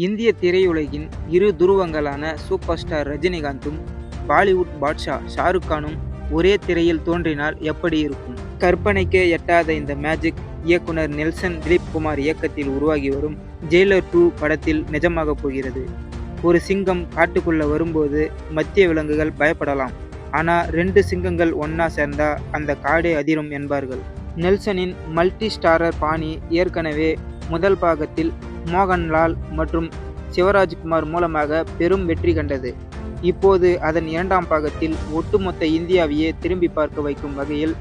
இந்திய திரையுலகின் இரு துருவங்களான super star ரஜினிகாந்தும் Bollywood Baasha Shahrukh கானும் ஒரே திரையில் தோன்றினால் எப்படி இருக்கும்? கற்பனைக்கே எட்டாத இந்த மேஜிக் இயக்குனர் நெல்சன் திலீப் குமார் இயக்கத்தில் உருவாகி வரும் ஜெயிலர் 2 படத்தில் நிஜமாக போகிறது. ஒரு சிங்கம் காட்டுக்குள்ள வரும்போது மத்திய விலங்குகள் பயப்படலாம். ஆனா 2 சிங்கங்கள் ஒன்னா சேர்ந்தா அந்த காடே அதிரும் என்பார்கள். நெல்சனின் மல்டி ஸ்டாரர் பாணி ஏற்கனவே முதல் பாகத்தில் மோகன்லால் மற்றும் சிவராஜ்குமார் மூலமாக பெரும் வெற்றி கண்டது. இப்போது அதன் இரண்டாம் பாகத்தில் ஒட்டுமொத்த இந்தியாவையே திரும்பி பார்க்க வைக்கும் வகையில்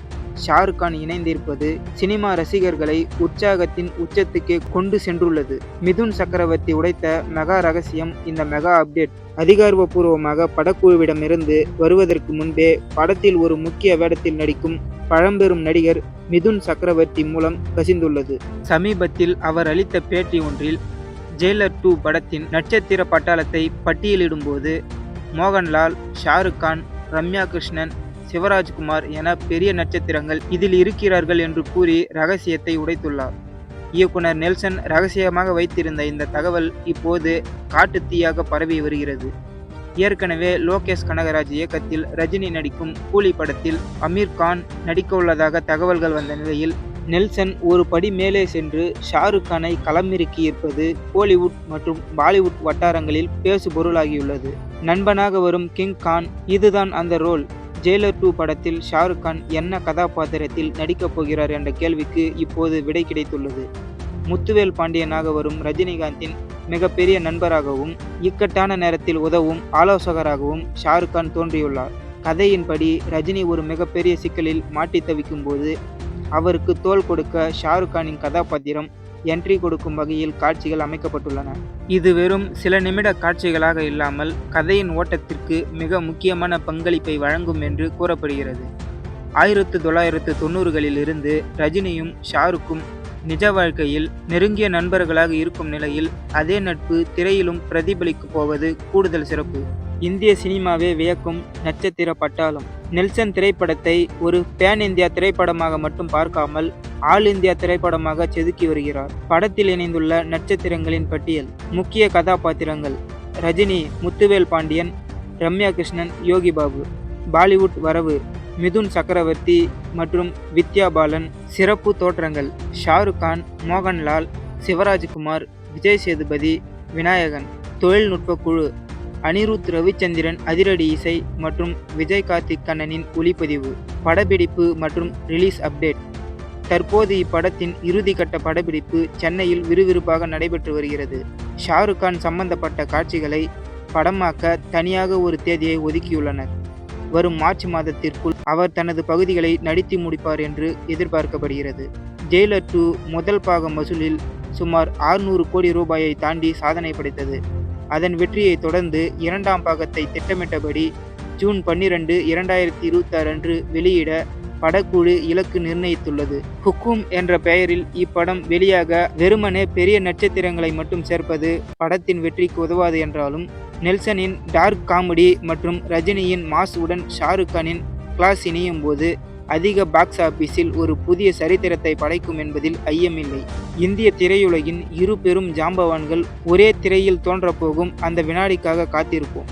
ஷாருக் கான் இணைந்திருப்பது சினிமா ரசிகர்களை உற்சாகத்தின் உச்சத்துக்கே கொண்டு சென்றுள்ளது. மிதுன் சக்கரவர்த்தி உடைத்த மெகா ரகசியம் இந்த மெகா அப்டேட் அதிகாரப்பூர்வமாக படக்குழுவிடமிருந்து வருவதற்கு முன்பே படத்தில் ஒரு முக்கிய வேடத்தில் நடிக்கும் பழம்பெரும் நடிகர் மிதுன் சக்கரவர்த்தி மூலம் கசிந்துள்ளது. சமீபத்தில் அவர் அளித்த பேட்டி ஒன்றில் ஜெயிலர் 2 படத்தின் நட்சத்திர பட்டாளத்தை பட்டியலிடும்போது மோகன்லால், ஷாருக் கான், ரம்யா கிருஷ்ணன், சிவராஜ்குமார் என பெரிய நட்சத்திரங்கள் இதில் இருக்கிறார்கள் என்று கூறி ரகசியத்தை உடைத்துள்ளார். இயக்குனர் நெல்சன் ரகசியமாக வைத்திருந்த இந்த தகவல் இப்போது காட்டுத்தீயாக பரவி வருகிறது. ஏற்கனவே லோகேஷ் கனகராஜ் இயக்கத்தில் ரஜினி நடிக்கும் கூலி படத்தில் அமீர் கான் நடிக்க உள்ளதாக தகவல்கள் வந்த நிலையில் நெல்சன் ஒரு படி மேலே சென்று ஷாருக் கானை களமிறக்கி இருப்பது கோலிவுட் மற்றும் பாலிவுட் வட்டாரங்களில் பேசு பொருளாகியுள்ளது. நண்பனாக வரும் கிங் கான் இதுதான் அந்த ரோல். ஜெயிலர் 2 படத்தில் ஷாருக் கான் என்ன கதாபாத்திரத்தில் நடிக்கப் போகிறார் என்ற கேள்விக்கு இப்போது விடை கிடைத்துள்ளது. முத்துவேல் பாண்டியனாக வரும் ரஜினிகாந்தின் மிகப்பெரிய நண்பராகவும் இக்கட்டான நேரத்தில் உதவும் ஆலோசகராகவும் ஷாருக் கான் தோன்றியுள்ளார். கதையின்படி ரஜினி ஒரு மிகப்பெரிய சிக்கலில் மாட்டி தவிக்கும் போது அவருக்கு தோள் கொடுக்க ஷாருக் கானின் கதாபாத்திரம் என்ட்ரி கொடுக்கும் வகையில் காட்சிகள் அமைக்கப்பட்டுள்ளன. இது வெறும் சில நிமிட காட்சிகளாக இல்லாமல் கதையின் ஓட்டத்திற்கு மிக முக்கியமான பங்களிப்பை வழங்கும் என்று கூறப்படுகிறது. 1990களில் இருந்து ரஜினியும் ஷாருக்கும் நிஜ வாழ்க்கையில் நெருங்கிய நண்பர்களாக இருக்கும் நிலையில் அதே நட்பு திரையிலும் பிரதிபலிக்கப் போவது கூடுதல் சிறப்பு. இந்திய சினிமாவே வியக்கும் நட்சத்திர பட்டாளம். நெல்சன் திரைப்படத்தை ஒரு பேன் இந்தியா திரைப்படமாக மட்டும் பார்க்காமல் ஆல் இந்தியா திரைப்படமாக செதுக்கி வருகிறார். படத்தில் இணைந்துள்ள நட்சத்திரங்களின் பட்டியல். முக்கிய கதாபாத்திரங்கள்: ரஜினி, முத்துவேல் பாண்டியன், ரம்யா கிருஷ்ணன், யோகி பாபு. பாலிவுட் வரவு: மிதுன் சக்கரவர்த்தி மற்றும் வித்யா பாலன். சிறப்பு தோற்றங்கள்: ஷாருக் கான், மோகன்லால், சிவராஜ்குமார், விஜய் சேதுபதி, விநாயகன். தொழில்நுட்ப குழு: அனிருத் ரவிச்சந்திரன் அதிரடி இசை மற்றும் விஜய் கார்த்திக் கண்ணனின் ஒளிப்பதிவு. படப்பிடிப்பு மற்றும் ரிலீஸ் அப்டேட். தற்போது இப்படத்தின் இறுதிக்கட்ட படப்பிடிப்பு சென்னையில் விறுவிறுப்பாக நடைபெற்று வருகிறது. ஷாருக் கான் சம்பந்தப்பட்ட காட்சிகளை படமாக்க தனியாக ஒரு தேதியை ஒதுக்கியுள்ளனர். வரும் மார்ச் மாதத்திற்குள் அவர் தனது பகுதிகளை நடித்து முடிப்பார் என்று எதிர்பார்க்கப்படுகிறது. ஜெயிலர் 2 முதல் பாகம் வசூலில் சுமார் 600 கோடி ரூபாயை தாண்டி சாதனை படைத்தது. அதன் வெற்றியை தொடர்ந்து இரண்டாம் பாகத்தை திட்டமிட்டபடி ஜூன் 12, 2026 அன்று வெளியிட படக்குழு இலக்கு நிர்ணயித்துள்ளது. ஹுக்கும் என்ற பெயரில் இப்படம் வெளியாக வெறுமனே பெரிய நட்சத்திரங்களை மட்டும் சேர்ப்பது படத்தின் வெற்றிக்கு உதவாது என்றாலும் நெல்சனின் டார்க் காமெடி மற்றும் ரஜினியின் மாஸ் உடன் ஷாருக் கானின் கிளாஸ் இணையும் போது அதிக பாக்ஸ் ஆபீஸில் ஒரு புதிய சரித்திரத்தை படைக்கும் என்பதில் ஐயமில்லை. இந்திய திரையுலகின் இரு பெரும் ஜாம்பவான்கள் ஒரே திரையில் தோன்றப்போகும் அந்த வினாடிக்காக காத்திருப்போம்.